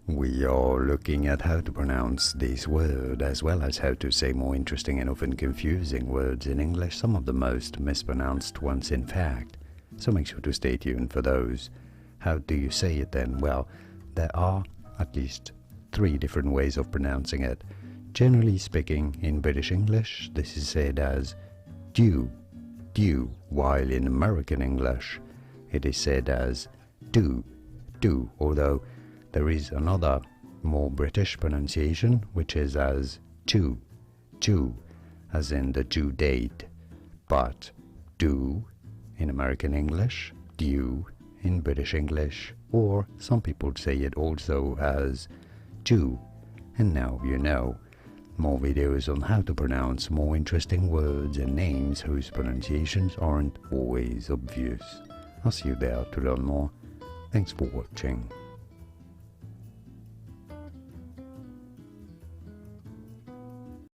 We are looking at how to pronounce this word, as well as how to say more interesting and often confusing words in English, some of the most mispronounced ones in fact. So make sure to stay tuned for those. How do you say it then? Well, there are at least 3 different ways of pronouncing it. Generally speaking, in British English, this is said as dew, while in American English, it is said as do, although there is another more British pronunciation which is as to, as in the due date, but do in American English, due in British English, or some people say it also as do. And now you know. More videos on how to pronounce more interesting words and names whose pronunciations aren't always obvious. I'll see you there to learn more. Thanks for watching.